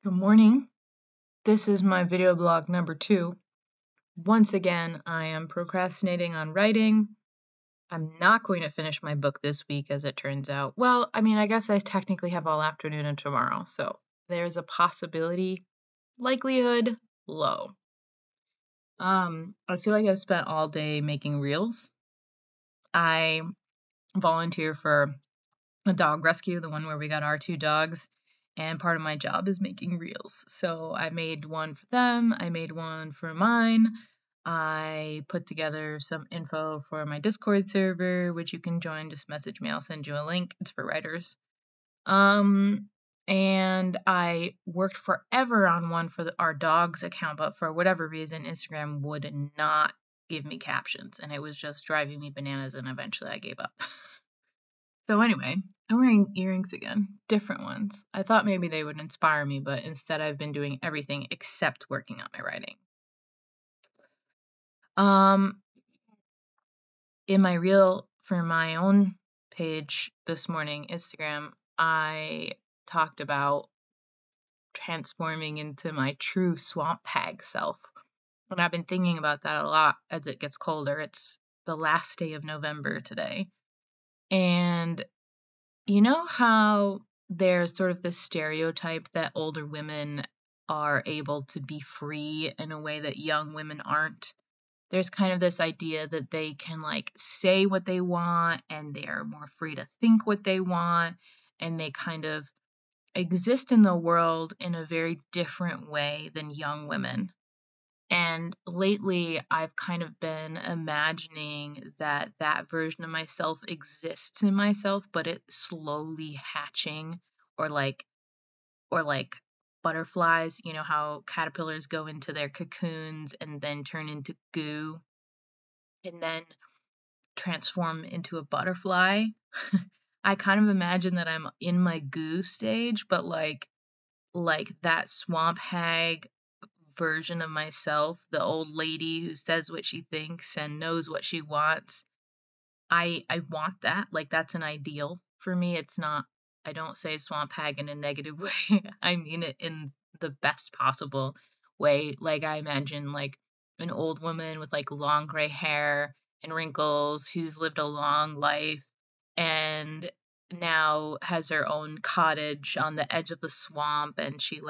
Good morning. This is my video blog number 2. Once again, I am procrastinating on writing. I'm not going to finish my book this week, as it turns out. Well, I guess I technically have all afternoon and tomorrow, so there's a possibility, likelihood, low. I feel like I've spent all day making reels. I volunteer for a dog rescue, the one where we got our 2 dogs, and part of my job is making reels. So I made one for them, I made one for mine. I put together some info for my Discord server, which you can join. Just message me, I'll send you a link. It's for writers. And I worked forever on one for our dogs account, but for whatever reason, Instagram would not give me captions, and it was just driving me bananas, and eventually I gave up. So anyway, I'm wearing earrings again, different ones. I thought maybe they would inspire me, but instead I've been doing everything except working on my writing. In my reel for my own page this morning, Instagram, I talked about transforming into my true swamp hag self. And I've been thinking about that a lot as it gets colder. It's the last day of November today. And you know how there's sort of this stereotype that older women are able to be free in a way that young women aren't? There's kind of this idea that they can say what they want and they're more free to think what they want, and they kind of exist in the world in a very different way than young women. And lately, I've kind of been imagining that that version of myself exists in myself, but it's slowly hatching, or like butterflies, you know how caterpillars go into their cocoons and then turn into goo and then transform into a butterfly. I kind of imagine that I'm in my goo stage, but like that swamp hag version of myself, the old lady who says what she thinks and knows what she wants. I want that. Like, that's an ideal for me. It's not, I don't say swamp hag in a negative way. I mean it in the best possible way. Like, I imagine an old woman with long gray hair and wrinkles who's lived a long life and now has her own cottage on the edge of the swamp, and she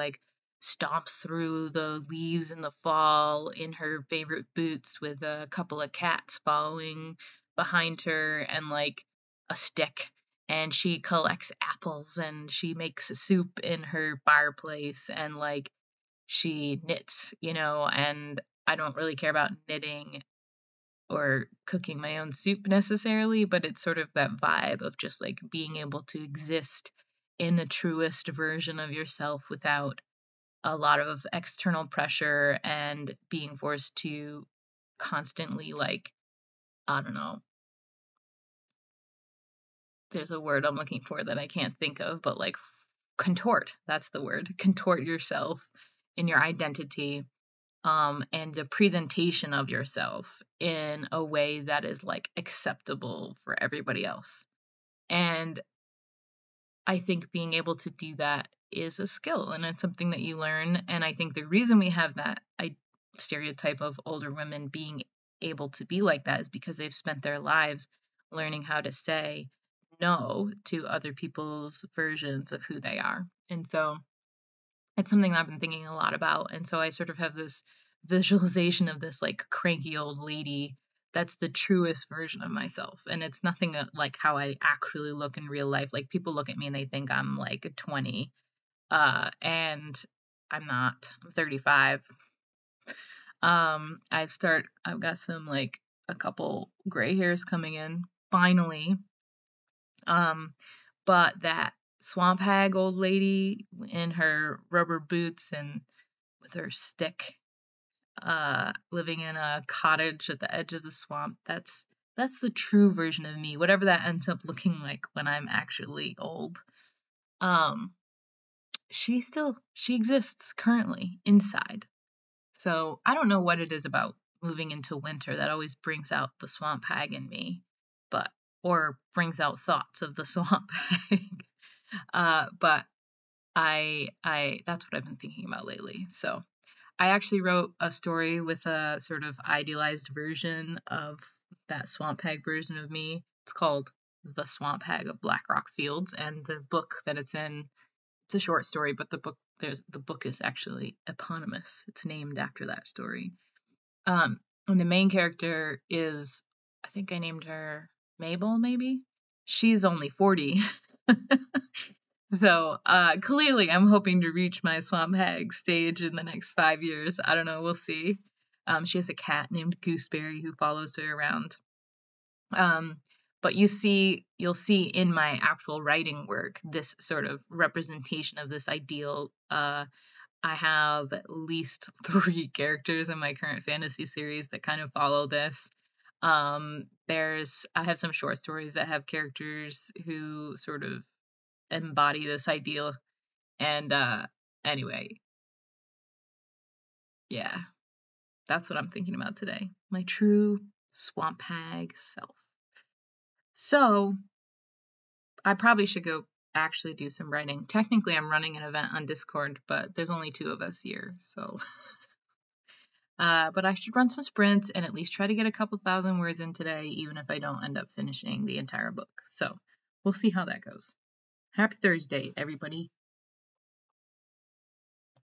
stomps through the leaves in the fall in her favorite boots with a couple of cats following behind her and a stick, and she collects apples and she makes a soup in her fireplace, and she knits, and I don't really care about knitting or cooking my own soup necessarily, but it's sort of that vibe of just being able to exist in the truest version of yourself without a lot of external pressure and being forced to constantly I don't know, there's a word I'm looking for that I can't think of, but contort, that's the word. Contort yourself in your identity, and the presentation of yourself in a way that is acceptable for everybody else. And I think being able to do that is a skill, and it's something that you learn. And I think the reason we have that stereotype of older women being able to be like that is because they've spent their lives learning how to say no to other people's versions of who they are. And so it's something I've been thinking a lot about. And so I sort of have this visualization of this cranky old lady that's the truest version of myself. And it's nothing like how I actually look in real life. Like, people look at me and they think I'm 20. And I'm not. I'm 35. I've got some a couple gray hairs coming in finally. But that swamp hag old lady in her rubber boots and with her stick, living in a cottage at the edge of the swamp, that's the true version of me, whatever that ends up looking like when I'm actually old. She exists currently inside. So I don't know what it is about moving into winter that always brings out the swamp hag in me, or brings out thoughts of the swamp hag. But I that's what I've been thinking about lately. So I actually wrote a story with a sort of idealized version of that swamp hag version of me. It's called The Swamp Hag of Blackrock Fields, and the book that it's in, it's a short story, but the book is actually eponymous. It's named after that story. And the main character is, I think I named her Mabel, maybe. She's only 40. So clearly, I'm hoping to reach my swamp hag stage in the next 5 years. I don't know. We'll see. She has a cat named Gooseberry who follows her around. Um, but you'll see in my actual writing work this sort of representation of this ideal. I have at least 3 characters in my current fantasy series that kind of follow this. I have some short stories that have characters who sort of embody this ideal. And anyway, yeah, that's what I'm thinking about today. My true swamp hag self. So I probably should go actually do some writing. Technically, I'm running an event on Discord, but there's only 2 of us here, so. But I should run some sprints and at least try to get a couple thousand words in today, even if I don't end up finishing the entire book. So we'll see how that goes. Happy Thursday, everybody.